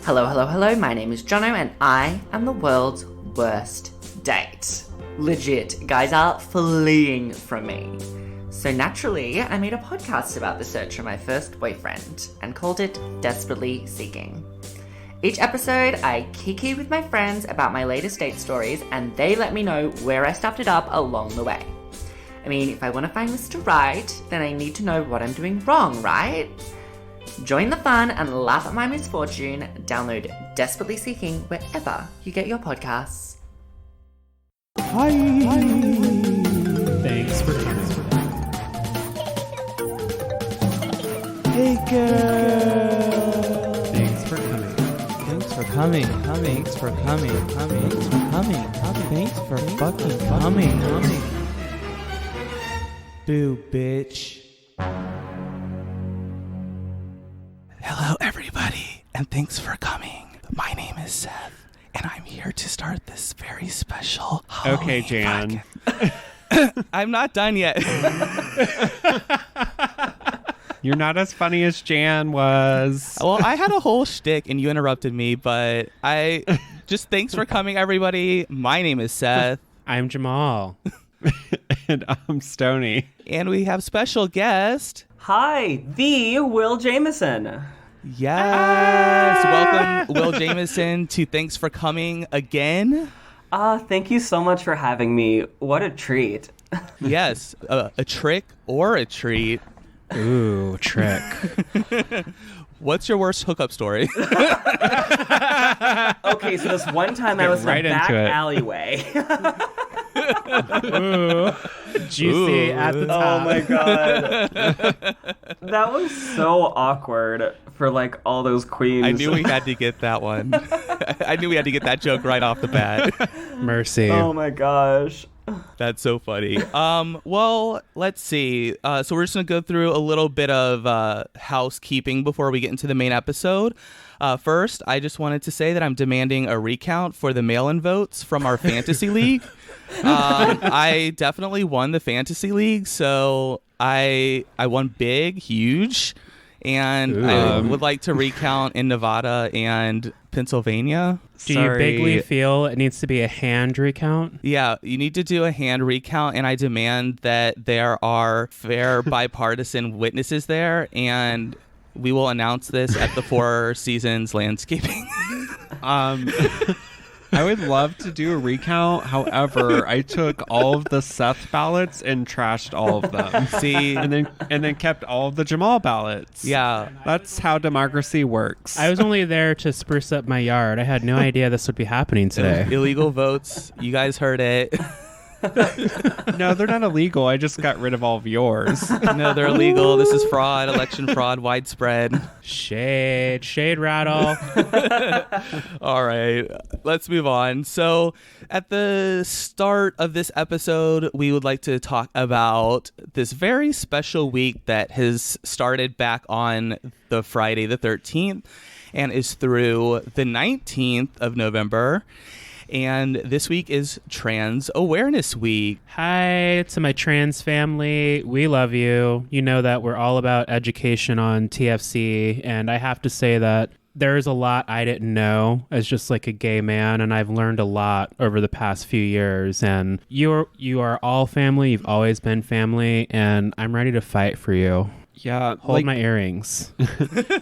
Hello, hello, hello, my name is Jono and I am the world's worst date. Legit, guys are fleeing from me. So naturally, I made a podcast about the search for my first boyfriend and called it Desperately Seeking. Each episode, I kiki with my friends about my latest date stories and they let me know where I stuffed it up along the way. I mean, if I want to find Mr. Right, then I need to know what I'm doing wrong, right? Join the fun and laugh at my misfortune. Download Desperately Seeking wherever you get your podcasts. Hi. Thanks for coming. Hey girl. Thanks for coming. Thanks for coming. Thanks for coming. Thanks for coming. Thanks for fucking coming. Boo, bitch. Hello, everybody, and thanks for coming. My name is Seth, and I'm here to start this very special Halloween Okay, Jan. I'm not done yet. You're not as funny as Jan was. Well, I had a whole shtick, and you interrupted me, but just thanks for coming, everybody. My name is Seth. I'm Jamal. And I'm Stoney. And we have special guest. Hi, the Will Jamison. Yes. Welcome, Will Jamison, to Thanks for Coming again. Thank you so much for having me. What a treat. Yes, a trick or a treat. Ooh, trick. What's your worst hookup story? Okay, so this one time I was right in a back into it. alleyway. Ooh, juicy at the top. Oh my god. That was so awkward for like all those queens. I knew we had to get that one. I knew we had to get that joke right off the bat. Mercy. Oh my gosh. That's so funny. Well, let's see. So we're just going to go through a little bit of housekeeping before we get into the main episode. First, I just wanted to say that I'm demanding a recount for the mail-in votes from our fantasy league. I definitely won the fantasy league, so I won big, huge, and I would like to recount in Nevada and Pennsylvania. Do you bigly feel it needs to be a hand recount? Yeah, you need to do a hand recount, and I demand that there are fair bipartisan witnesses there, and we will announce this at the Four Seasons Landscaping. I would love to do a recount. However, I took all of the Seth ballots and trashed all of them. See, and then kept all of the Jamal ballots. yeah. That's how democracy works. I was only there to spruce up my yard. I had no idea this would be happening today. Illegal votes. You guys heard it. No, they're not illegal. I just got rid of all of yours. No, they're illegal. This is fraud, election fraud, widespread. Shade rattle. All right, let's move on. So at the start of this episode, we would like to talk about this very special week that has started back on the Friday the 13th and is through the 19th of November. And this week is Trans Awareness Week. Hi to my trans family. We love you. You know that we're all about education on TFC. And I have to say that there's a lot I didn't know as just like a gay man. And I've learned a lot over the past few years. And you are all family. You've always been family. And I'm ready to fight for you. Yeah. Hold my earrings.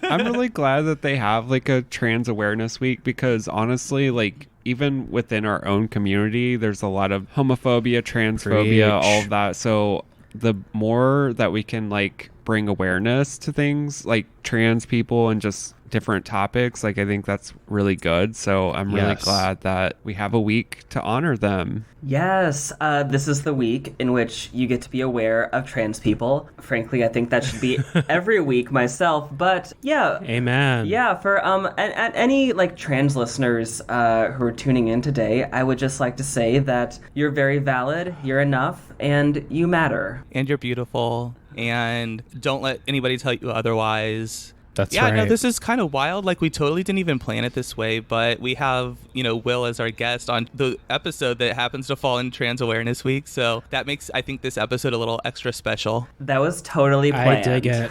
I'm really glad that they have like a Trans Awareness Week because honestly, like, even within our own community, there's a lot of homophobia, transphobia, all of that. So the more that we can like bring awareness to things like trans people and just different topics, like I think that's really good. So I'm really glad that we have a week to honor them. Yes, this is the week in which you get to be aware of trans people. Frankly, I think that should be every week myself, but yeah. Amen. Yeah, for any like trans listeners who are tuning in today, I would just like to say that you're very valid, you're enough, and you matter. And you're beautiful. And don't let anybody tell you otherwise. That's right. right. No, this is kind of wild. Like, we totally didn't even plan it this way, but we have, Will as our guest on the episode that happens to fall in Trans Awareness Week. So that makes, I think, this episode a little extra special. That was totally planned. I dig it.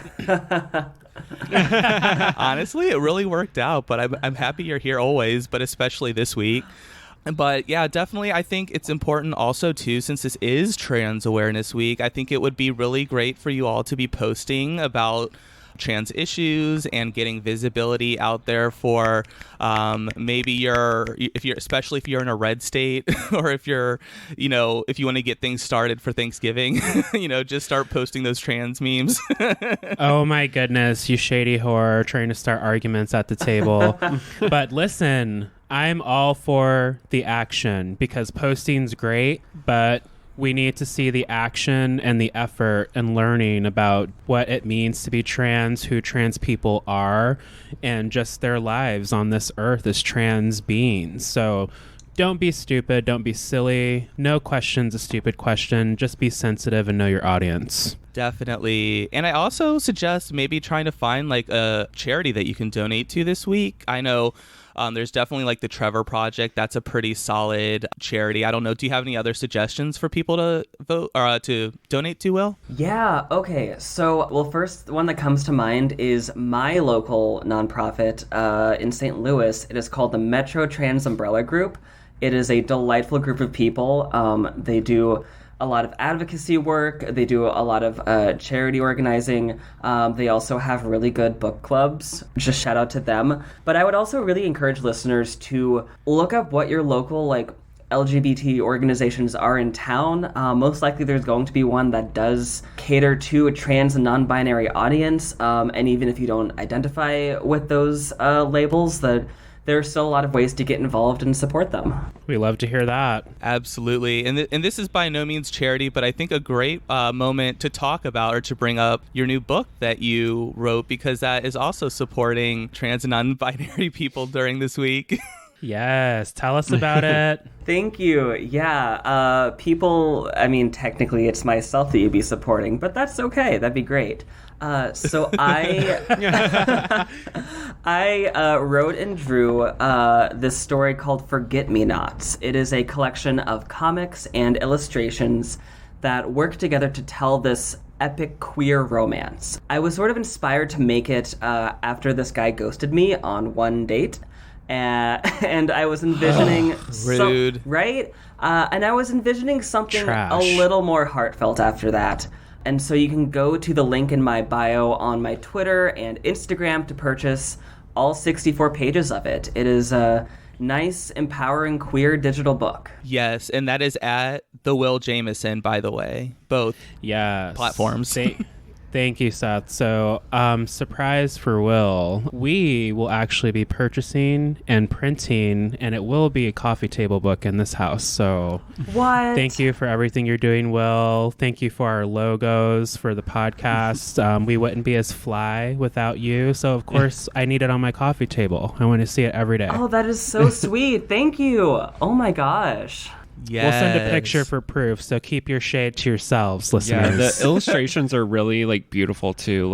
Honestly, it really worked out, but I'm happy you're here always, but especially this week. But yeah, definitely, I think it's important also, too, since this is Trans Awareness Week, I think it would be really great for you all to be posting about trans issues and getting visibility out there for maybe especially if you're in a red state or if you're, if you want to get things started for Thanksgiving, just start posting those trans memes. Oh my goodness, you shady whore trying to start arguments at the table. But listen, I'm all for the action because posting's great, but we need to see the action and the effort and learning about what it means to be trans, who trans people are, and just their lives on this earth as trans beings. So don't be stupid. Don't be silly. No question's a stupid question. Just be sensitive and know your audience. Definitely. And I also suggest maybe trying to find like a charity that you can donate to this week. I know there's definitely like the Trevor Project. That's a pretty solid charity. I don't know. Do you have any other suggestions for people to vote or to donate to, Will? Yeah. Okay. So, well, first one that comes to mind is my local nonprofit in St. Louis. It is called the Metro Trans Umbrella Group. It is a delightful group of people. They do a lot of advocacy work. They do a lot of charity organizing. They also have really good book clubs. Just shout out to them. But I would also really encourage listeners to look up what your local LGBT organizations are in town. Most likely there's going to be one that does cater to a trans and non-binary audience. And even if you don't identify with those labels, there are still a lot of ways to get involved and support them. We love to hear that. Absolutely. And this is by no means charity, but I think a great moment to talk about or to bring up your new book that you wrote, because that is also supporting trans and non-binary people during this week. Yes. Tell us about it. Thank you. Yeah. Technically it's myself that you'd be supporting, but that's okay. That'd be great. So I wrote and drew this story called Forget-Me-Nots. It is a collection of comics and illustrations that work together to tell this epic queer romance. I was sort of inspired to make it after this guy ghosted me on one date. And I was envisioning rude, right? And I was envisioning something Trash. A little more heartfelt after that. And so you can go to the link in my bio on my Twitter and Instagram to purchase all 64 pages of it. It is a nice, empowering, queer digital book. Yes, and that is at the Will Jamison, by the way. Both platforms. Thank you, Seth. So, surprise for Will. We will actually be purchasing and printing, and it will be a coffee table book in this house. So, what? Thank you for everything you're doing, Will. Thank you for our logos for the podcast. We wouldn't be as fly without you. So, of course, I need it on my coffee table. I want to see it every day. Oh, that is so sweet. Thank you. Oh, my gosh. Yes. We'll send a picture for proof, so keep your shade to yourselves, listeners. Yeah, the illustrations are really beautiful too.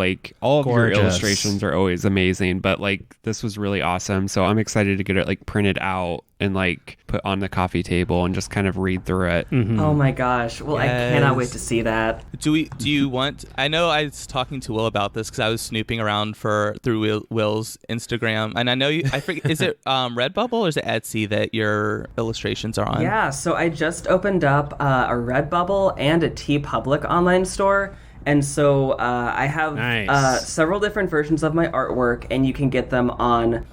All of Gorgeous. your illustrations are always amazing, but this was really awesome. So I'm excited to get it printed out and put on the coffee table and just kind of read through it. Mm-hmm. Oh my gosh. Well, Yes. I cannot wait to see that. Do you want? I know I was talking to Will about this because I was snooping around through Will's Instagram, and I know I forget. Is it Redbubble or is it Etsy that your illustrations are on? Yeah, so I just opened up a Redbubble and a TeePublic online store. And so I have Nice. several different versions of my artwork, and you can get them on,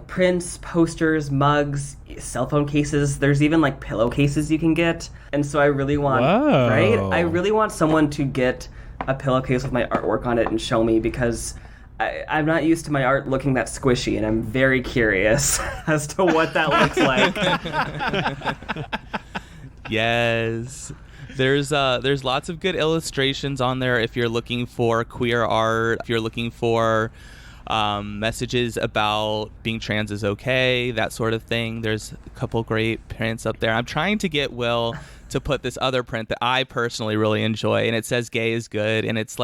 prints, posters, mugs, cell phone cases. There's even pillowcases you can get. And so I really want, Whoa. right? I really want someone to get a pillowcase with my artwork on it and show me, because I'm not used to my art looking that squishy, and I'm very curious as to what that looks like. Yes. There's lots of good illustrations on there if you're looking for queer art, if you're looking for messages about being trans is okay, that sort of thing. There's a couple great prints up there. I'm trying to get Will to put this other print that I personally really enjoy, and it says gay is good, and it's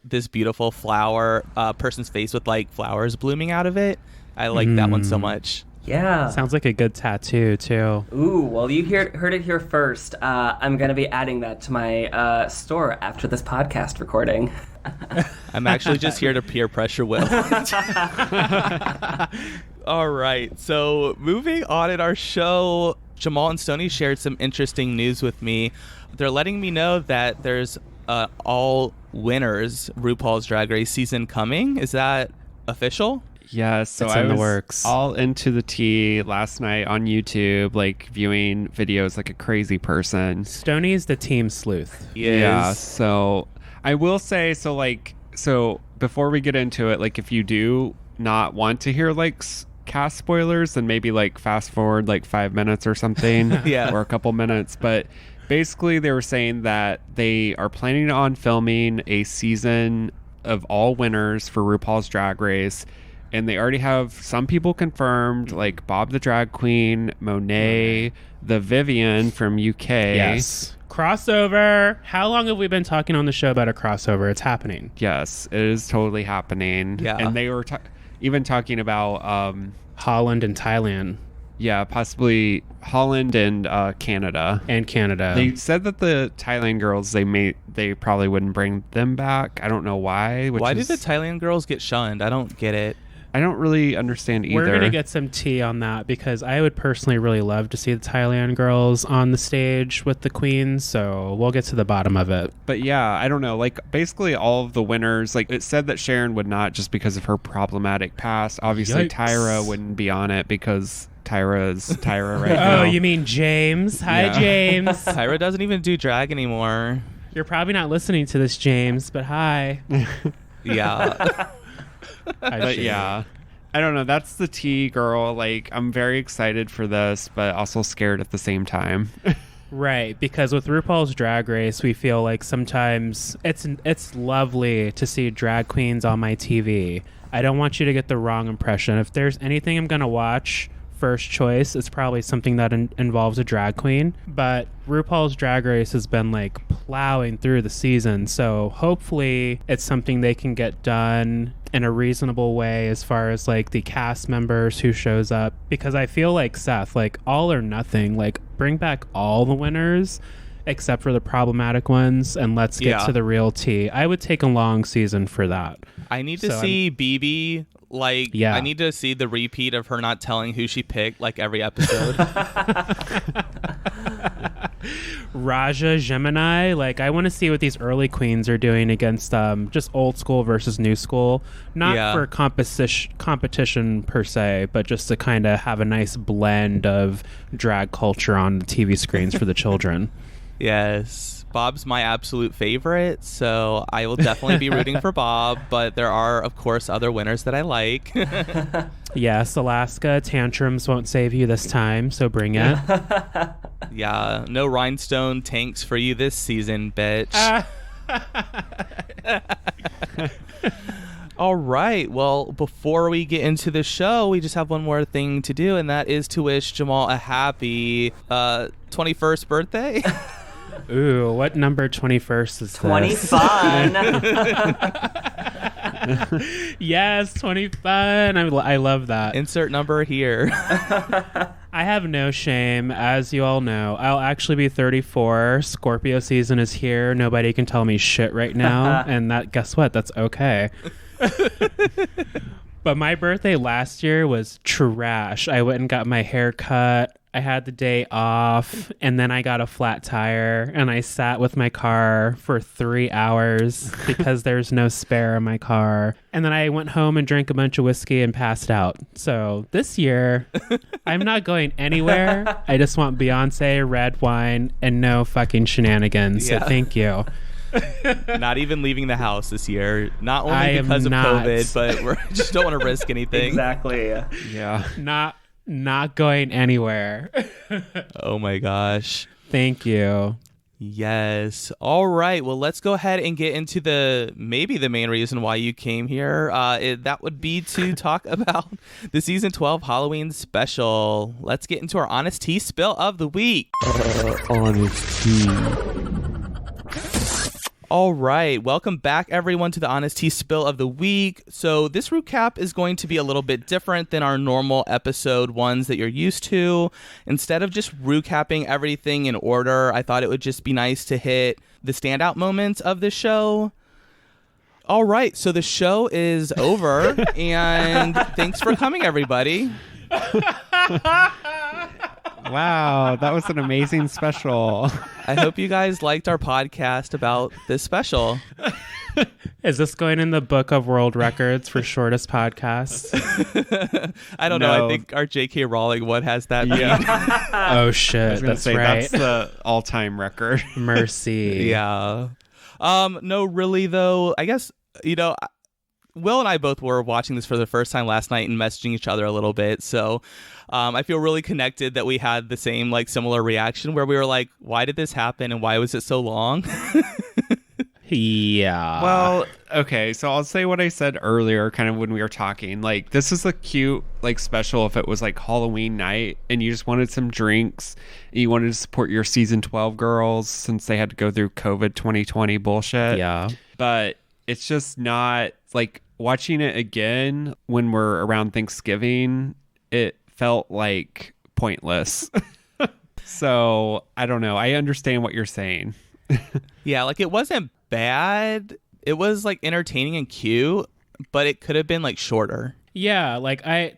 this beautiful flower, person's face with flowers blooming out of it. I like that one so much. Yeah. Sounds like a good tattoo, too. Ooh, well, you heard it here first. I'm going to be adding that to my store after this podcast recording. I'm actually just here to peer pressure Will. All right, so moving on in our show, Jamal and Stoney shared some interesting news with me. They're letting me know that there's all winners RuPaul's Drag Race season coming. Is that official? Yeah, so It's I in the was works. all into the tea last night on YouTube, like viewing videos like a crazy person. Stoney's the team sleuth. Yeah, so I will say, so before we get into it, like if you do not want to hear like cast spoilers, then maybe like fast forward like 5 minutes or something, Yeah. or a couple minutes. But basically, they were saying that they are planning on filming a season of all winners for RuPaul's Drag Race. And they already have some people confirmed, like Bob the Drag Queen, Monet, the Vivian from UK. Yes. Crossover. How long have we been talking on the show about a crossover? It's happening. Yes, it is totally happening. Yeah. And they were even talking about, Holland and Thailand. yeah, possibly Holland and Canada. And Canada. They said that the Thailand girls, they probably wouldn't bring them back. I don't know why. Why did the Thailand girls get shunned? I don't get it. I don't really understand either. We're going to get some tea on that because I would personally really love to see the Thailand girls on the stage with the queens. So we'll get to the bottom of it. But yeah, I don't know. Like basically all of the winners, like it said that Sharon would not just because of her problematic past. Obviously Yikes. Tyra wouldn't be on it because Tyra is Tyra right now. Oh, you mean James? Hi, Yeah. James. Tyra doesn't even do drag anymore. You're probably not listening to this, James, but hi. Yeah. But yeah, I don't know. That's the tea, girl. Like I'm very excited for this, but also scared at the same time. Right, because with RuPaul's Drag Race, we feel like sometimes it's lovely to see drag queens on my TV. I don't want you to get the wrong impression. If there's anything I'm going to watch, first choice, it's probably something that involves a drag queen. But RuPaul's Drag Race has been like plowing through the season, so hopefully it's something they can get done in a reasonable way as far as like the cast members who shows up, because I feel like Seth, like all or nothing, like bring back all the winners except for the problematic ones and let's get to the real tea. I would take a long season for that. I need to see BB. Like, Yeah. I need to see the repeat of her not telling who she picked, like, every episode. Raja Gemini, like I want to see what these early queens are doing against just old school versus new school, not for competition per se, but just to kind of have a nice blend of drag culture on the TV screens for the children. Yes. Bob's my absolute favorite, so I will definitely be rooting for Bob, but there are, of course, other winners that I like. Yes, Alaska, tantrums won't save you this time, so bring it. Yeah, no rhinestone tanks for you this season, bitch. All right, well, before we get into the show, we just have one more thing to do, and that is to wish Jamal a happy 21st birthday. Ooh, what number 21st is 20 this? fun. Yes, 20 fun. I love that. Insert number here. I have no shame, as you all know. I'll actually be 34. Scorpio season is here. Nobody can tell me shit right now. And that, guess what? That's okay. But my birthday last year was trash. I went and got my hair cut. I had the day off, and then I got a flat tire, and I sat with my car for 3 hours because there's no spare in my car. And then I went home and drank a bunch of whiskey and passed out. So this year, I'm not going anywhere. I just want Beyonce, red wine, and no fucking shenanigans. Yeah. So thank you. Not even leaving the house this year. Not I only am because of not. COVID, but we just don't want to risk anything. Exactly. Yeah. Not going anywhere. Oh my gosh. Thank you. Yes. All right. Well, let's go ahead and get into maybe the main reason why you came here. That would be to talk about the season 12 Halloween special. Let's get into our honest tea spill of the week. Honest tea. All right. Welcome back, everyone, to the Honest Tea Spill of the Week. So this recap is going to be a little bit different than our normal episode ones that you're used to. Instead of just recapping everything in order, I thought it would just be nice to hit the standout moments of the show. All right, so the show is over, and thanks for coming, everybody. Wow, that was an amazing special. I hope you guys liked our podcast about this special. Is this going in the book of world records for shortest podcasts? I don't know. I think our J.K. Rowling one has that. Yeah. Oh shit, that's right. That's the all-time record. Mercy. Yeah. No, really though. I guess Will and I both were watching this for the first time last night and messaging each other a little bit. So I feel really connected that we had the same similar reaction where we were like, why did this happen and why was it so long? Yeah. Well, okay, so I'll say what I said earlier kind of when we were talking. This is a cute special if it was Halloween night and you just wanted some drinks and you wanted to support your season 12 girls since they had to go through COVID 2020 bullshit. Yeah. But it's just not watching it again when we're around Thanksgiving, it felt pointless. So I don't know. I understand what you're saying. Yeah, it wasn't bad. It was entertaining and cute, but it could have been shorter. Yeah,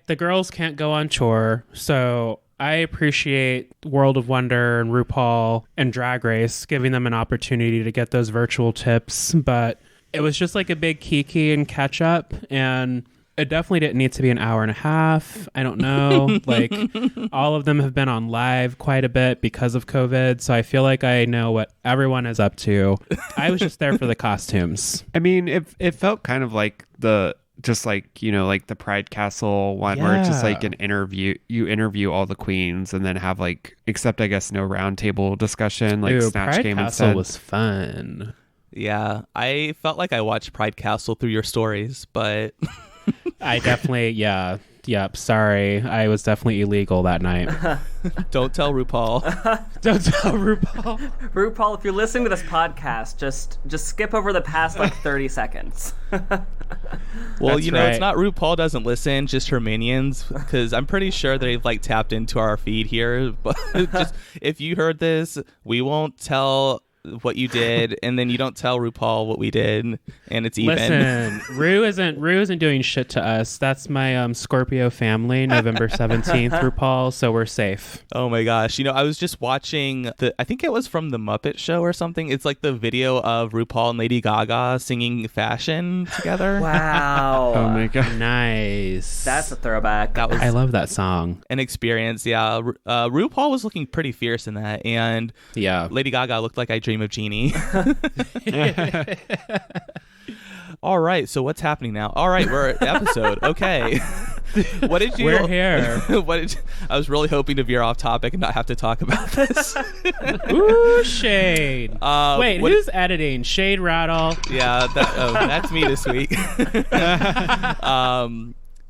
the girls can't go on tour, so I appreciate World of Wonder and RuPaul and Drag Race giving them an opportunity to get those virtual tips, but it was just a big kiki and catch up, and it definitely didn't need to be an hour and a half. I don't know. All of them have been on live quite a bit because of COVID. So I feel like I know what everyone is up to. I was just there for the costumes. I mean, it felt kind of like the Pride Castle one where it's just an interview. You interview all the queens and then have except I guess no roundtable discussion Ooh, Snatch Pride Game Castle instead. was fun. Yeah, I felt like I watched Pride Castle through your stories, but... I definitely, yeah. Yep, sorry. I was definitely illegal that night. Don't tell RuPaul. Don't tell RuPaul. RuPaul, if you're listening to this podcast, just skip over the past 30 seconds. Well, That's it's right. not RuPaul doesn't listen, just her minions, because I'm pretty sure they've tapped into our feed here. But just, if you heard this, we won't tell what you did, and then you don't tell RuPaul what we did, and it's even. Listen, Ru isn't doing shit to us. That's my Scorpio family, November 17th, RuPaul, so we're safe. Oh my gosh. I was just watching I think it was from the Muppet Show or something. It's the video of RuPaul and Lady Gaga singing Fashion together. Wow. Oh my god. Nice. That's a throwback. That was I love that song. an experience. Yeah. RuPaul was looking pretty fierce in that, and Yeah. Lady Gaga looked like I Dream of Jeannie. All right, so what's happening now? All right, we're at the episode. Okay. What did you... We're here. I was really hoping to veer off topic and not have to talk about this. Ooh, Shade. Wait, what- who's editing? Shade Rattle. Yeah, that's me this week.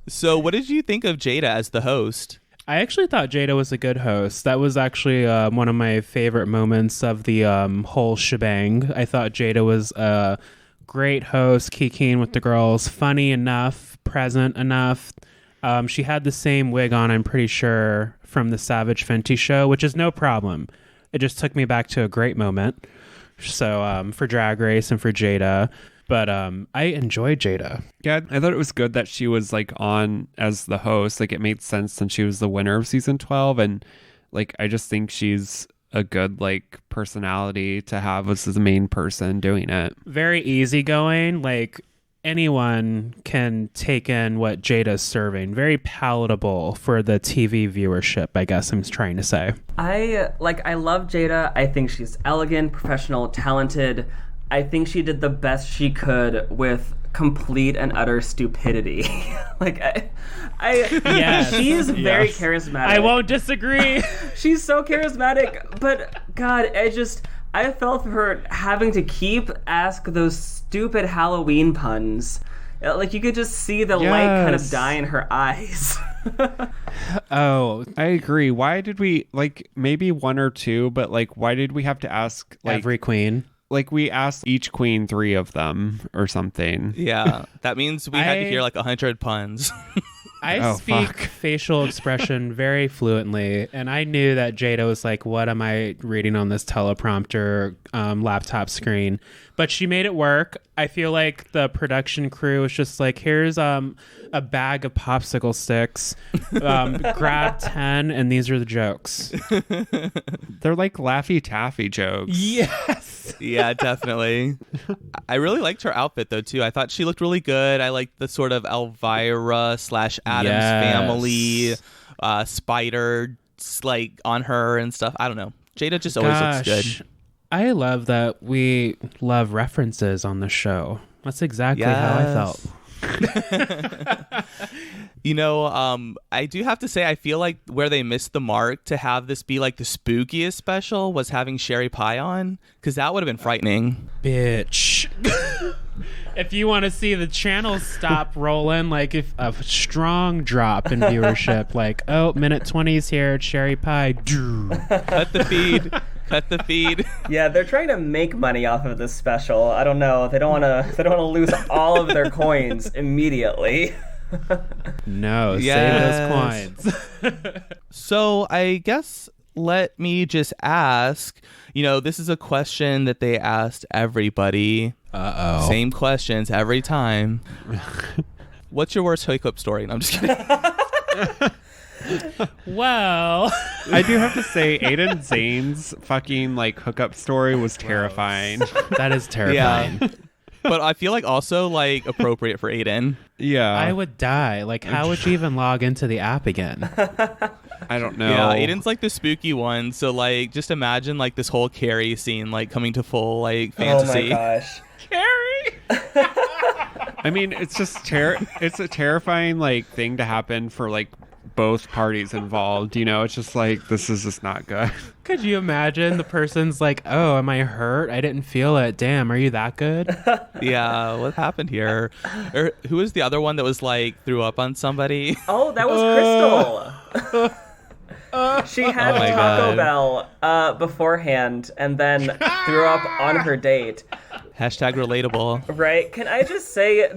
So what did you think of Jada as the host? I actually thought Jada was a good host. That was actually one of my favorite moments of the whole shebang. I thought Jada was a great host, kikiing with the girls, funny enough, present enough. She had the same wig on, I'm pretty sure, from the Savage Fenty show, which is no problem. It just took me back to a great moment. So for Drag Race and for Jada. But I enjoyed Jada. Yeah, I thought it was good that she was on as the host. It made sense since she was the winner of season 12, and I just think she's a good personality to have as the main person doing it. Very easygoing. Anyone can take in what Jada's serving. Very palatable for the TV viewership, I guess I'm trying to say. I love Jada. I think she's elegant, professional, talented. I think she did the best she could with complete and utter stupidity. Yes. She's very charismatic. I won't disagree. She's so charismatic, but God, I felt for her having to ask those stupid Halloween puns. You could just see the light kind of die in her eyes. Oh, I agree. Why did we maybe one or two, but why did we have to ask every queen. We asked each queen 3 of them or something. Yeah, that means we had to hear 100 puns. I speak facial expression very fluently, and I knew that Jada was what am I reading on this teleprompter laptop screen? But she made it work. I feel like the production crew is just like, here's a bag of popsicle sticks. Grab 10, and these are the jokes. They're like Laffy Taffy jokes. Yes. Yeah, definitely. I really liked her outfit though too. I thought she looked really good. I liked the sort of Elvira / Adams family spider like on her and stuff. I don't know. Jada just always looks good. I love that we love references on the show. That's exactly how I felt. I do have to say, I feel like where they missed the mark to have this be like the spookiest special was having Sherry Pie on, because that would have been frightening. Bitch. If you want to see the channel stop rolling, like if a strong drop in viewership, like, oh, minute 20's here, Sherry Pie. Cut the feed. Cut the feed. Yeah, they're trying to make money off of this special. I don't know. They don't want to lose all of their coins immediately. No, yes. Save those coins. So I guess let me just ask, this is a question that they asked everybody. Uh-oh. Same questions every time. What's your worst hookup story? No, I'm just kidding. Well, I do have to say, Aiden Zane's fucking like hookup story was terrifying. that is terrifying. Yeah. But I feel like also like appropriate for Aiden. Yeah. I would die. Like, how would you even log into the app again? I don't know. Yeah, Aiden's like the spooky one. So like, just imagine like this whole Carrie scene like coming to full like fantasy. Oh my gosh. Carrie! I mean, it's just it's a terrifying like thing to happen for like both parties involved. It's just like, this is just not good. Could you imagine the person's like, oh, am I hurt? I didn't feel it. Damn, are you that good? Yeah, what happened here? Or who was the other one that was like threw up on somebody? Oh, that was Crystal. She had Taco Bell beforehand and then threw up on her date. Hashtag relatable. Right? Can I just say,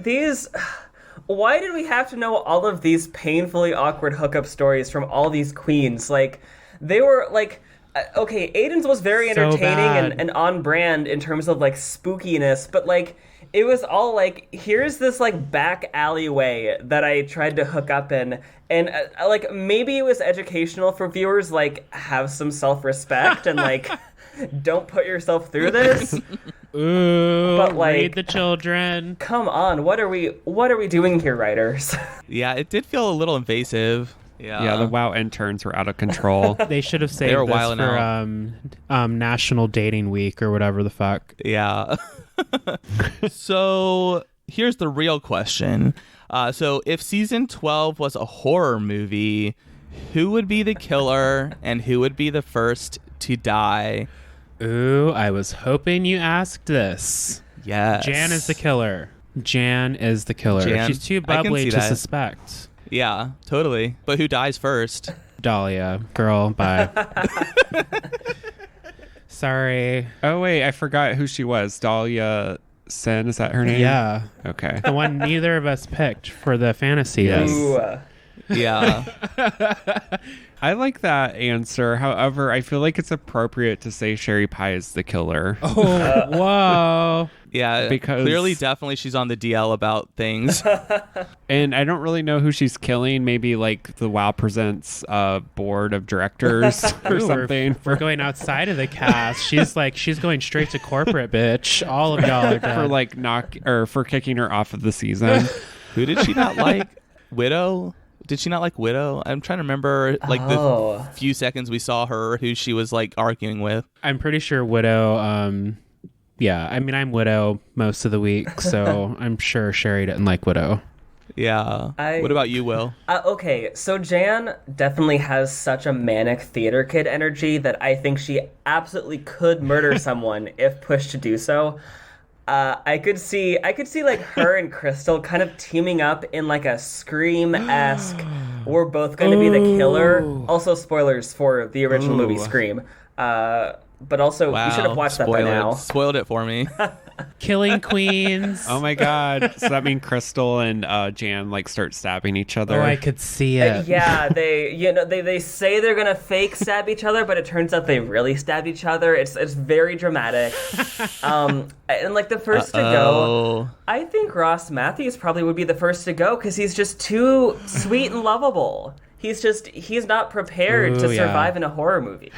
why did we have to know all of these painfully awkward hookup stories from all these queens? Like, they were like, okay, Aiden's was very entertaining and on brand in terms of like spookiness, but like, it was all like, here's this like back alleyway that I tried to hook up in, and like maybe it was educational for viewers, like have some self-respect and like don't put yourself through this. Ooh, but like, read the children. Come on, what are we doing here, writers? Yeah, it did feel a little invasive. Yeah, the WoW interns were out of control. They should have saved this for National Dating Week or whatever the fuck. Yeah. So here's the real question. So if season 12 was a horror movie, who would be the killer and who would be the first to die? Ooh, I was hoping you asked this. Yes. Jan is the killer. Jan is the killer. Jan, she's too bubbly to that. Suspect. Yeah, totally. But who dies first? Dahlia. Girl, bye. Sorry. Oh, wait, I forgot who she was. Dahlia Sen, is that her name? Yeah. Okay. The one neither of us picked for the fantasy. Yes. Ooh. Yeah. I like that answer. However, I feel like it's appropriate to say Sherry Pie is the killer. Oh, whoa. Yeah, because clearly, definitely she's on the DL about things. And I don't really know who she's killing. Maybe like the WoW Presents board of directors or something. We're going outside of the cast. She's going straight to corporate, bitch. All of y'all are dead. For kicking her off of the season. Who did she not like? Widow? Did she not like Widow? I'm trying to remember the few seconds we saw her who she was like arguing with. I'm pretty sure Widow. Yeah, I mean, I'm Widow most of the week, so I'm sure Sherry didn't like Widow. Yeah. What about you, Will? Okay, so Jan definitely has such a manic theater kid energy that I think she absolutely could murder someone if pushed to do so. I could see like her and Crystal kind of teaming up in like a Scream-esque, we're both going to be the killer. Also, spoilers for the original movie Scream. But also, you should have watched that by now. Spoiled it for me. Killing queens. Oh my god. So that means Crystal and Jan like start stabbing each other. Oh, I could see it. Yeah, they say they're gonna fake stab each other, but it turns out they really stabbed each other. It's very dramatic. And like the first to go, I think Ross Matthews probably would be the first to go because he's just too sweet and lovable. He's not prepared to survive in a horror movie.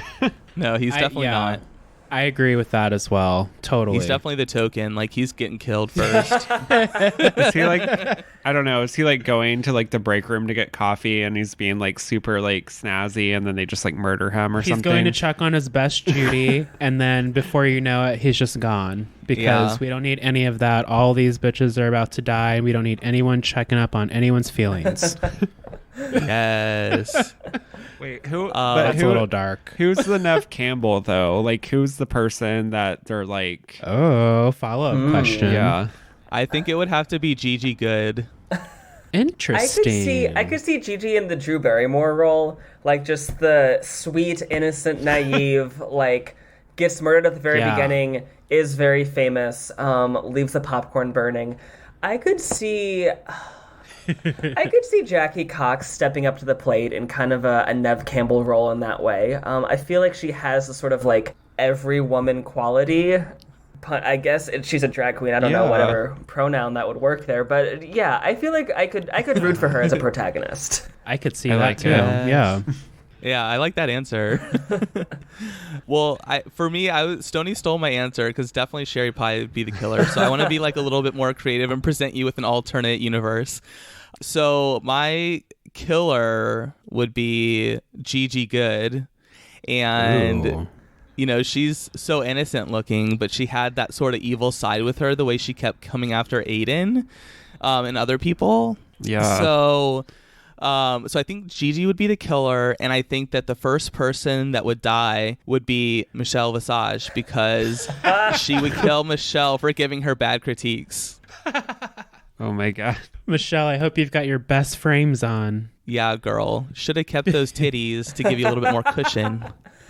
No, he's definitely not. I agree with that as well. Totally. He's definitely the token. Like, he's getting killed first. Is he like, I don't know, is he like going to like the break room to get coffee and he's being like super like snazzy and then they just like murder him or something? He's going to check on his best Judy and then before you know it, he's just gone. Because we don't need any of that. All these bitches are about to die and we don't need anyone checking up on anyone's feelings. Yes. Wait, who? That's a little dark. Who's the Nev Campbell though? Like, who's the person that they're like? Oh, follow-up question. Yeah, I think it would have to be Gigi Good. Interesting. I could see Gigi in the Drew Barrymore role, like just the sweet, innocent, naive, like gets murdered at the very beginning, is very famous, leaves the popcorn burning. I could see Jackie Cox stepping up to the plate in kind of a Nev Campbell role in that way. I feel like she has a sort of like every woman quality. I guess she's a drag queen. I don't know whatever pronoun that would work there, but yeah, I feel like I could root for her as a protagonist. I could see that too. Yeah. Yeah, I like that answer. Well, for me, Stoney stole my answer because definitely Sherry Pie would be the killer. So I want to be like a little bit more creative and present you with an alternate universe. So my killer would be Gigi Good, and you know, she's so innocent looking, but she had that sort of evil side with her. The way she kept coming after Aiden and other people. Yeah. So I think Gigi would be the killer, and I think that the first person that would die would be Michelle Visage because she would kill Michelle for giving her bad critiques. Oh my god. Michelle, I hope you've got your best frames on. Yeah, girl. Should have kept those titties to give you a little bit more cushion.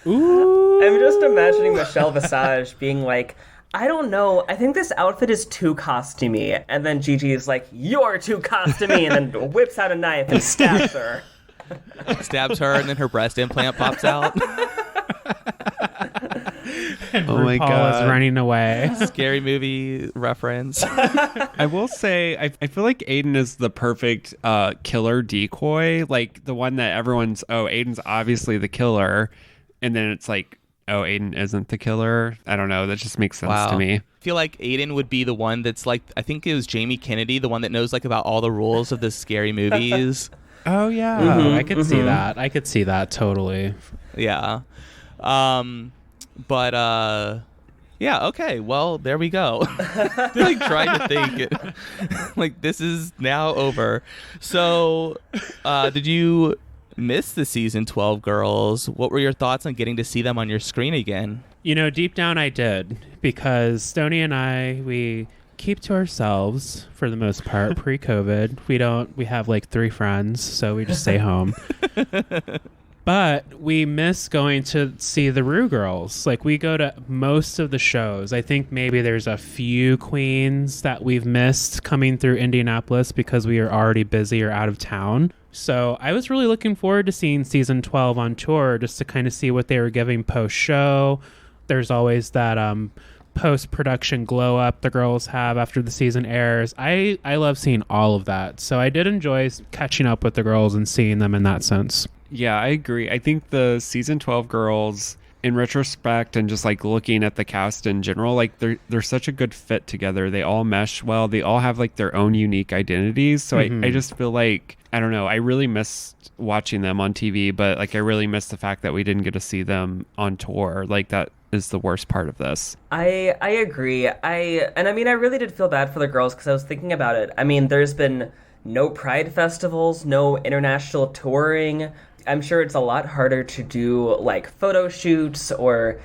Ooh. I'm just imagining Michelle Visage being like, I don't know, I think this outfit is too costumey. And then Gigi is like, you're too costumey, and then whips out a knife and stabs her. Stabs her, and then her breast implant pops out. And Oh my RuPaul God. is running away. Scary movie reference. I will say, I feel like Aiden is the perfect killer decoy. Like the one that everyone's, Aiden's obviously the killer. And then it's like, Aiden isn't the killer. I don't know. That just makes sense to me. I feel like Aiden would be the one that's like, I think it was Jamie Kennedy, the one that knows like about all the rules of the scary movies. Oh, yeah. I could see that. I could see that totally. Yeah. Yeah, okay, well, there we go. Like trying to think it. Like this is now over. So did you miss the season 12 girls? What were your thoughts on getting to see them on your screen again? You know, deep down I did, because Stoney and I, we keep to ourselves for the most part pre-COVID. We have like 3 friends, so we just stay home. But we miss going to see the Rue Girls. Like, we go to most of the shows. I think maybe there's a few queens that we've missed coming through Indianapolis because we are already busy or out of town. So I was really looking forward to seeing season 12 on tour just to kind of see what they were giving post-show. There's always that post-production glow-up the girls have after the season airs. I love seeing all of that. So I did enjoy catching up with the girls and seeing them in that sense. Yeah, I agree. I think the season 12 girls, in retrospect and just like looking at the cast in general, like they're such a good fit together. They all mesh well. They all have like their own unique identities. So I just feel like, I don't know, I really missed watching them on TV, but like I really missed the fact that we didn't get to see them on tour. Like that is the worst part of this. I agree. I really did feel bad for the girls because I was thinking about it. I mean, there's been no Pride festivals, no international touring. I'm sure it's a lot harder to do like photo shoots or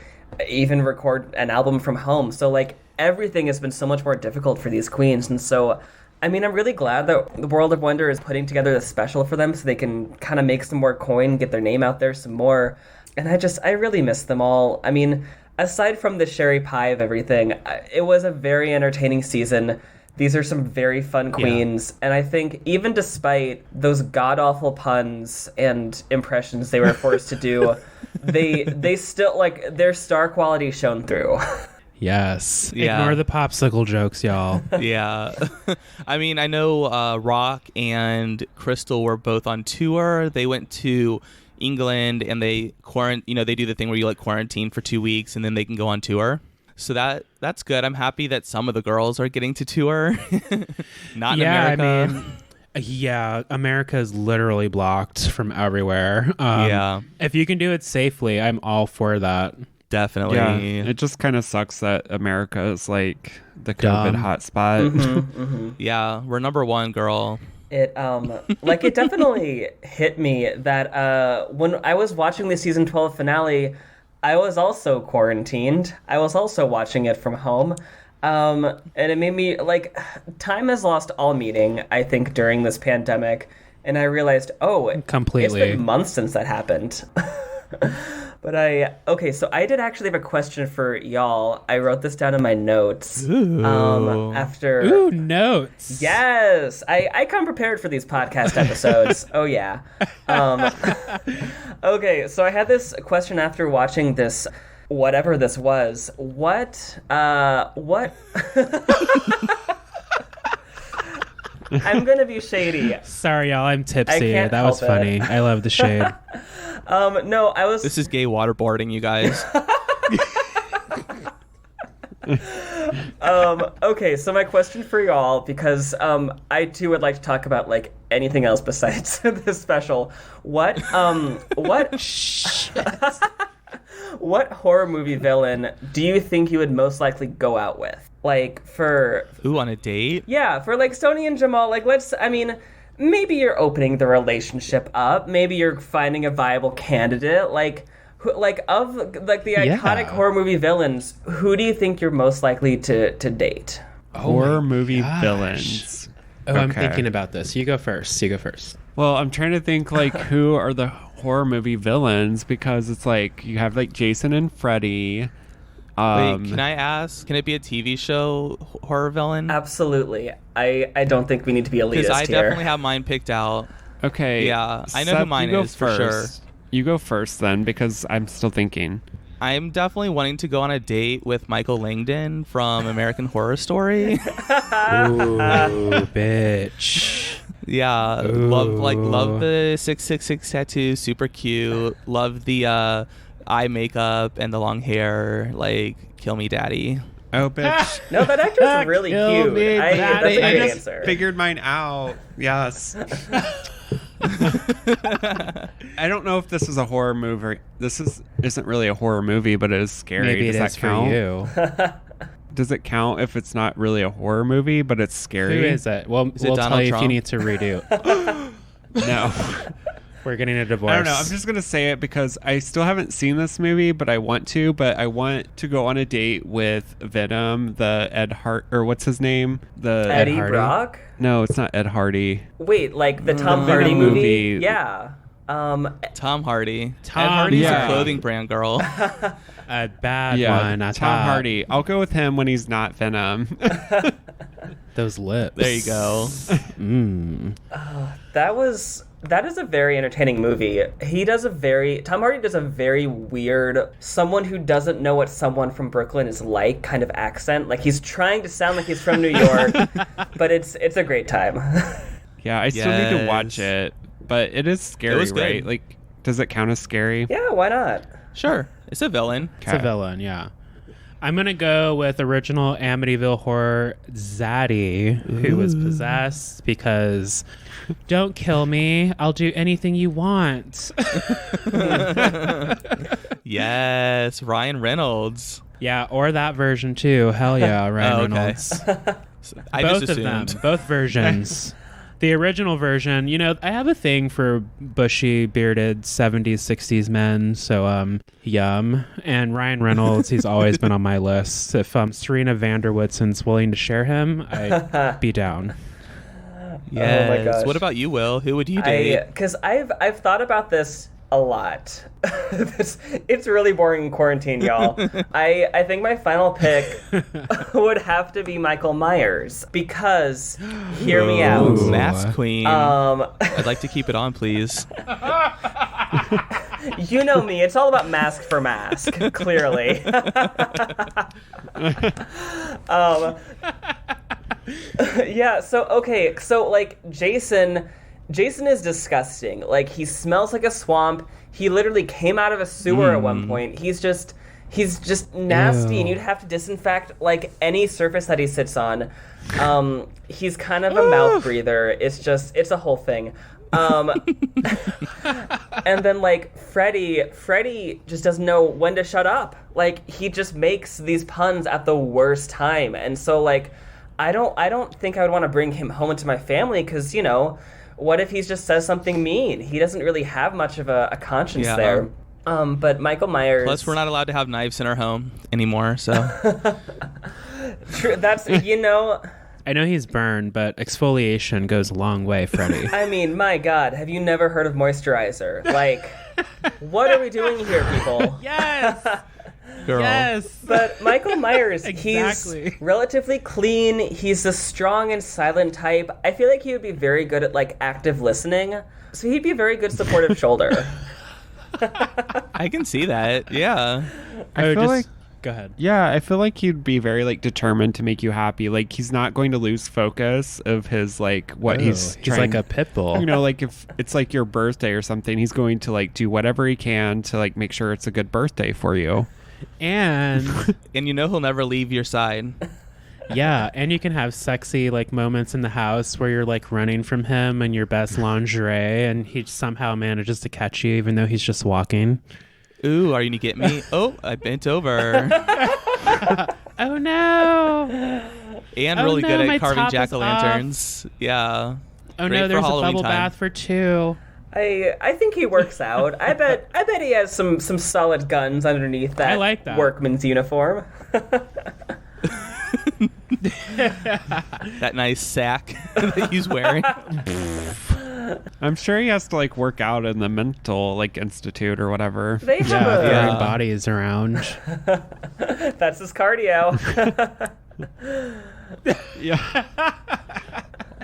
even record an album from home. So like everything has been so much more difficult for these queens. And so, I mean, I'm really glad that the World of Wonder is putting together a special for them so they can kind of make some more coin, get their name out there some more. And I really miss them all. I mean, aside from the cherry pie of everything, it was a very entertaining season. These are some very fun queens, and I think even despite those god-awful puns and impressions they were forced to do, they still, like, their star quality shone through. Yes. Yeah. Ignore the popsicle jokes, y'all. Yeah. I mean, I know Rock and Crystal were both on tour. They went to England and they they do the thing where you like quarantine for 2 weeks and then they can go on tour. So that's good. I'm happy that some of the girls are getting to tour. Not in America. I mean, yeah, America is literally blocked from everywhere. If you can do it safely, I'm all for that. Definitely. Yeah, it just kind of sucks that America is like the COVID hotspot. Yeah, we're number one, girl. It it definitely hit me that when I was watching the season 12 finale, I was also quarantined. I was also watching it from home. And it made me, like, time has lost all meaning, I think, during this pandemic. And I realized, completely. It's been months since that happened. But so I did actually have a question for y'all. I wrote this down in my notes. Ooh, notes. Yes, I come prepared for these podcast episodes. Oh yeah. Okay, so I had this question after watching this, whatever this was. What? I'm gonna be shady. Sorry, y'all. I'm tipsy. can't That was help it. funny. I love the shade. No, I was. This is gay waterboarding, you guys. Okay, so my question for y'all, because I too would like to talk about like anything else besides this special. What what horror movie villain do you think you would most likely go out with? Like for Ooh, on a date? yeah, for like Sony and Jamal. Like maybe you're opening the relationship up. Maybe you're finding a viable candidate. Of the iconic horror movie villains, who do you think you're most likely to date? Horror movie villains. Oh, I'm thinking about this. You go first. Well, I'm trying to think like who are the horror movie villains, because it's like you have like Jason and Freddy. Wait, can I ask? Can it be a TV show horror villain? Absolutely. I don't think we need to be elitist here. Because I definitely have mine picked out. Okay. Yeah, I know Seth, who mine is for sure. You go first then, because I'm still thinking. I'm definitely wanting to go on a date with Michael Langdon from American Horror Story. Ooh, bitch. Yeah, Ooh. love the 666 tattoo, super cute. Love the eye makeup and the long hair. Like, kill me, daddy. Oh, bitch. No, that actor's really cute. That's a I great just answer. figured mine out. Yes. I don't know if this is a horror movie. Isn't really a horror movie, but it is scary. Maybe Does it that is count? for you. Does it count if it's not really a horror movie, but it's scary? Who is it? Well, Is it we'll Donald tell you if Trump? you need to redo. No. We're getting a divorce. I don't know. I'm just going to say it because I still haven't seen this movie, but I want to. But I want to go on a date with Venom, the Ed Hart, or what's his name? The Eddie Hardy? Brock? No, it's not Ed Hardy. Wait, like the Tom Venom Hardy movie? movie. Yeah. Tom Hardy. Tom, Ed Hardy's yeah. a clothing brand, girl. A bad Yeah, one. I Tom thought. Hardy. I'll go with him when he's not Venom. Those lips. There you go. That is a very entertaining movie. Tom Hardy does a very weird, someone who doesn't know what someone from Brooklyn is like kind of accent. Like he's trying to sound like he's from New York, but it's a great time. Yeah, I still need to Yes. watch it, but it is scary, was good. right? Like, does it count as scary? Yeah, why not? Sure. It's a villain. It's a villain, yeah. I'm going to go with original Amityville horror Zaddy, who was possessed because don't kill me. I'll do anything you want. Yes. Ryan Reynolds. Yeah, or that version too. Hell yeah, Ryan Oh, okay. Reynolds. I Both just of them. assumed. Both versions. The original version, I have a thing for bushy, bearded 70s, 60s men, so yum. And Ryan Reynolds, he's always been on my list. If Serena Vanderwoodson's willing to share him, I'd be down. Yes. Oh my gosh. What about you, Will? Who would you date? Because I've thought about this a lot. It's really boring in quarantine, y'all. I think my final pick would have to be Michael Myers because, hear me out. Mask Queen. I'd like to keep it on, please. You know me, it's all about mask for mask, clearly. Yeah, so like Jason is disgusting. Like, he smells like a swamp. He literally came out of a sewer at one point. He's just nasty. Ew. And you'd have to disinfect like any surface that he sits on. He's kind of a mouth breather. It's a whole thing. And then like Freddy just doesn't know when to shut up. Like, he just makes these puns at the worst time. And so like I don't think I would want to bring him home into my family because, you know, what if he just says something mean? He doesn't really have much of a conscience there. But Michael Myers... Plus, we're not allowed to have knives in our home anymore, so... True, that's, you know... I know he's burned, but exfoliation goes a long way, Freddie. I mean, my God, have you never heard of moisturizer? Like, what are we doing here, people? Yes! Girl. Yes! But Michael Myers, Exactly. he's relatively clean. He's a strong and silent type. I feel like he would be very good at, like, active listening. So he'd be a very good supportive shoulder. I can see that, yeah. I feel like... Go ahead. Yeah, I feel like he'd be very, like, determined to make you happy. Like, he's not going to lose focus of his, like, what he's He's trying... like a pit bull. You know, like, if it's, like, your birthday or something, he's going to, like, do whatever he can to, like, make sure it's a good birthday for you. And... And you know he'll never leave your side. Yeah, and you can have sexy, like, moments in the house where you're, like, running from him in your best lingerie, and he somehow manages to catch you even though he's just walking. Ooh, are you gonna get me? Oh, I bent over. Oh, no! And Oh, really no, good my at carving top is jack-o'-lanterns. Yeah. Oh, Great no, for there's a Halloween bubble time. bath for two. I think he works out. I bet he has some solid guns underneath that, I like that. workman's uniform. That nice sack that he's wearing. I'm sure he has to, like, work out in the mental, like, institute or whatever. They have Yeah, a... throwing bodies around. That's his cardio. Yeah.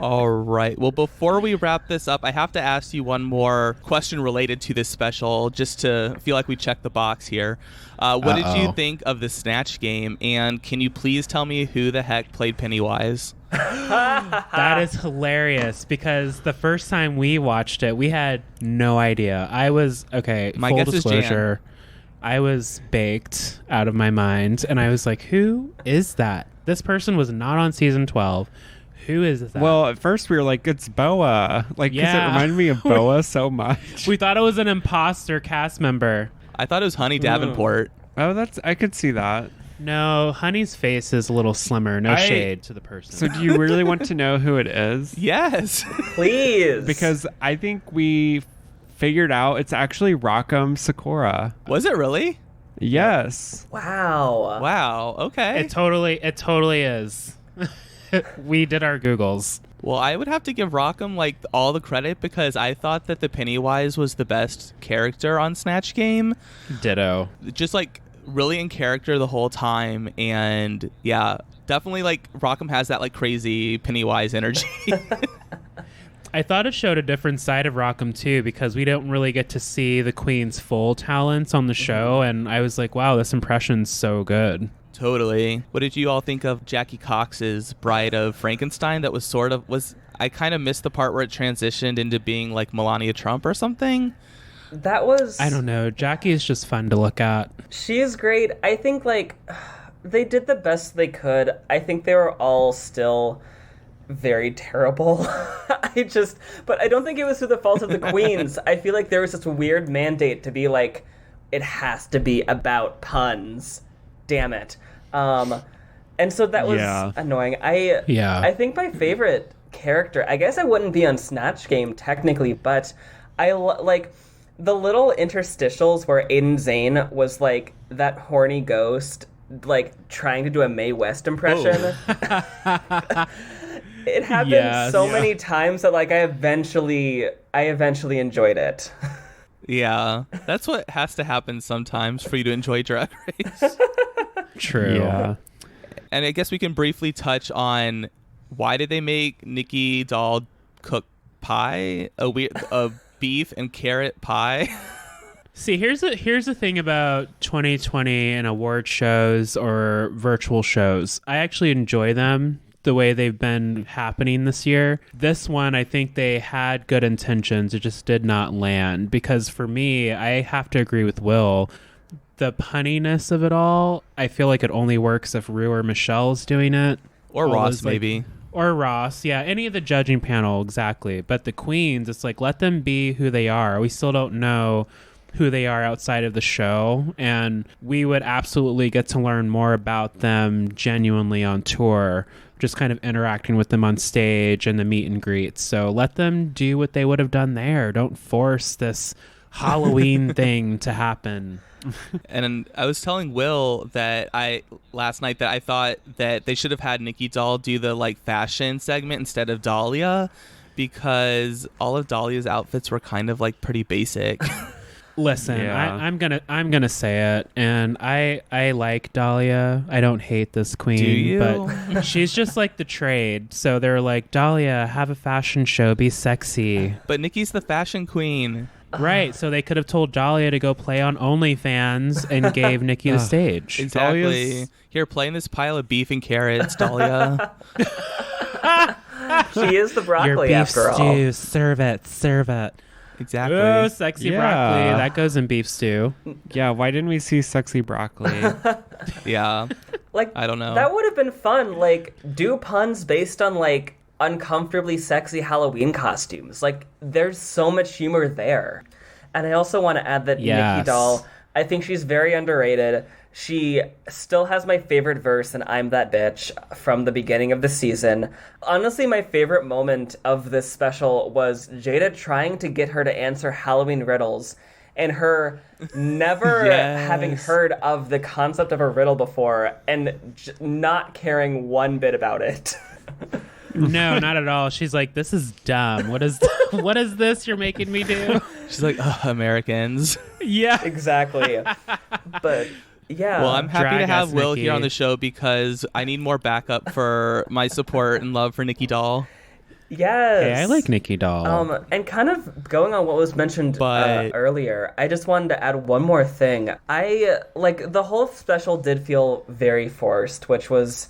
All right. Well, before we wrap this up, I have to ask you one more question related to this special, just to feel like we checked the box here. What did you think of the Snatch game? And can you please tell me who the heck played Pennywise? That is hilarious because the first time we watched it, we had no idea. I was, okay, My full guess is Jan. disclosure, I was baked out of my mind, and I was like, who is that? This person was not on season 12. Who is that? Well, at first we were like, it's Boa. Like, 'cause Yeah. it reminded me of Boa so much. We thought it was an imposter cast member. I thought it was Honey Davenport. Oh, I could see that. No, Honey's face is a little slimmer. No shade to the person. So do you really want to know who it is? Yes. Please. Because I think we figured out it's actually Rock'em Sakura. Was it really? Yes. Wow. Wow. Okay. It totally is. We did our Googles. Well, I would have to give Rockham like all the credit because I thought that the Pennywise was the best character on Snatch Game. Ditto. Just like really in character the whole time, and yeah, definitely like Rockham has that like crazy Pennywise energy. I thought it showed a different side of Rockham too because we don't really get to see the Queen's full talents on the show, and I was like, wow, this impression's so good. Totally. What did you all think of Jackie Cox's Bride of Frankenstein? That was I kind of missed the part where it transitioned into being like Melania Trump or something. That was... I don't know. Jackie is just fun to look at. She is great. I think, like, they did the best they could. I think they were all still very terrible. But I don't think it was through the fault of the queens. I feel like there was this weird mandate to be like, it has to be about puns. Damn it. And so that was annoying. I think my favorite character, I guess I wouldn't be on Snatch Game technically, but I like the little interstitials where Aiden Zane was like that horny ghost, like trying to do a Mae West impression. It happened so many times that like I eventually enjoyed it. Yeah, that's what has to happen sometimes for you to enjoy Drag Race. True. Yeah. And I guess we can briefly touch on why did they make Nikki Doll cook pie, a beef and carrot pie. See, here's the thing about 2020 and award shows or virtual shows. I actually enjoy them the way they've been happening this year. This one, I think they had good intentions. It just did not land because for me, I have to agree with Will. The punniness of it all, I feel like it only works if Rue or Michelle's doing it. Or All Ross, those, maybe. Or Ross, yeah, any of the judging panel, exactly. But the queens, it's like, let them be who they are. We still don't know who they are outside of the show, and we would absolutely get to learn more about them genuinely on tour, just kind of interacting with them on stage and the meet and greets. So let them do what they would have done there. Don't force this Halloween thing to happen. And I was telling Will that last night that I thought that they should have had Nikki Doll do the like fashion segment instead of Dahlia, because all of Dahlia's outfits were kind of like pretty basic. Listen, Yeah. I'm gonna say it, and I like Dahlia. I don't hate this queen, Do you? but she's just like the trade. So they're like, Dahlia, have a fashion show, be sexy. But Nikki's the fashion queen. Right, so they could have told Dahlia to go play on OnlyFans and gave Nikki the stage. Exactly. Dahlia's- Here, play in this pile of beef and carrots, Dahlia. She is the Your broccoli beef after all. stew, serve it. Exactly. Oh, sexy Yeah. broccoli, that goes in beef stew. Yeah, why didn't we see sexy broccoli? Yeah. Like, I don't know. That would have been fun. Like, do puns based on, like, uncomfortably sexy Halloween costumes. Like, there's so much humor there. And I also want to add that Yes. Nikki Doll, I think she's very underrated. She still has my favorite verse in I'm That Bitch from the beginning of the season. Honestly, my favorite moment of this special was Jada trying to get her to answer Halloween riddles and her never Yes. having heard of the concept of a riddle before and not caring one bit about it. No, not at all. She's like, this is dumb. What is this you're making me do? She's like, Americans. Yeah. Exactly. But yeah. Well, I'm happy Drag to have us, Will Nikki. here on the show because I need more backup for my support and love for Nikki Doll. Yes. Hey, I like Nikki Doll. And kind of going on what was mentioned But- earlier, I just wanted to add one more thing. The whole special did feel very forced, which was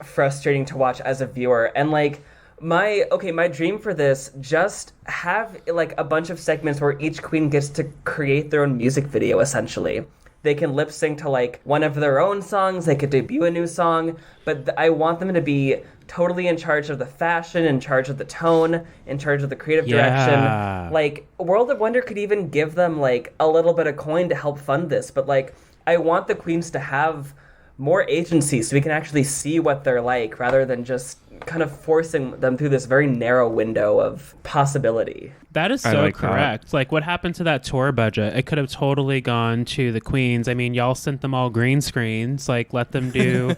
frustrating to watch as a viewer. And my dream for this, just have like a bunch of segments where each queen gets to create their own music video, essentially. They can lip sync to like one of their own songs. They could debut a new song, but I want them to be totally in charge of the fashion, in charge of the tone, in charge of the creative direction. Like World of Wonder could even give them like a little bit of coin to help fund this, but like I want the queens to have more agency so we can actually see what they're like rather than just kind of forcing them through this very narrow window of possibility. That is I so like that. correct. Like, what happened to that tour budget? It could have totally gone to the queens. I mean, y'all sent them all green screens. Like, let them do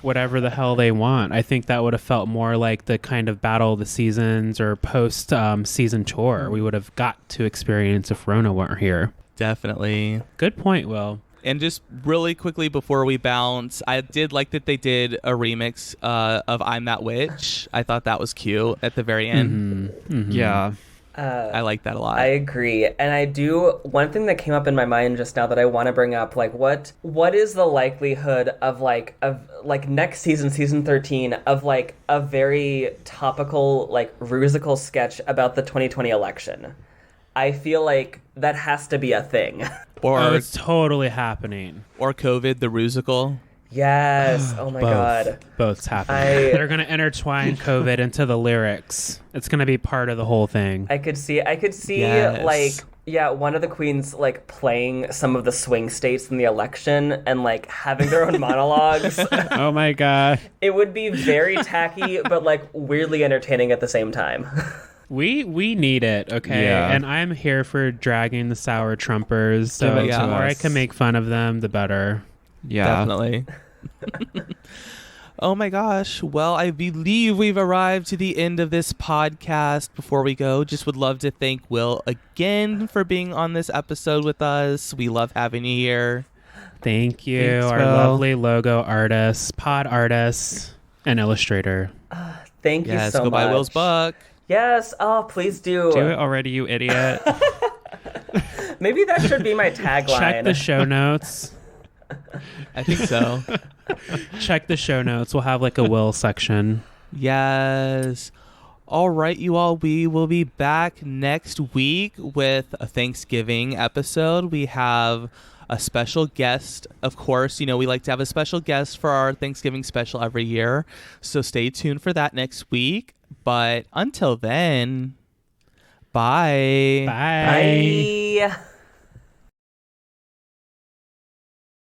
whatever the hell they want. I think that would have felt more like the kind of Battle of the Seasons or post-season tour we would have got to experience if Rona weren't here. Definitely. Good point, Will. And just really quickly before we bounce, I did like that they did a remix of I'm That Witch. I thought that was cute at the very end. Yeah. I like that a lot. I agree. And I do, one thing that came up in my mind just now that I want to bring up, like what is the likelihood of next season, season 13, of like a very topical, like rusical sketch about the 2020 election? I feel like that has to be a thing. Oh, it's totally happening. Or COVID, the rusical. Yes. Oh my God. Both's happening. They're going to intertwine COVID into the lyrics. It's going to be part of the whole thing. I could see Yes. one of the queens like playing some of the swing states in the election and like having their own monologues. Oh my God. It would be very tacky, but like weirdly entertaining at the same time. We need it, okay? Yeah. And I'm here for dragging the sour Trumpers. So Give it the to more I us. can make fun of them, the better. Yeah. Definitely. Oh my gosh. Well, I believe we've arrived to the end of this podcast. Before we go, just would love to thank Will again for being on this episode with us. We love having you here. Thank you, Thanks, our Will. lovely logo artist, pod artist, and illustrator. Thank you Yes, so go much. buy Will's book. Yes. Oh, please do. Do it already, you idiot. Maybe that should be my tagline. Check the show notes. I think so. Check the show notes. We'll have like a Will section. Yes. All right, you all. We will be back next week with a Thanksgiving episode. We have a special guest. Of course, we like to have a special guest for our Thanksgiving special every year. So stay tuned for that next week. But until then, bye. Bye. Bye.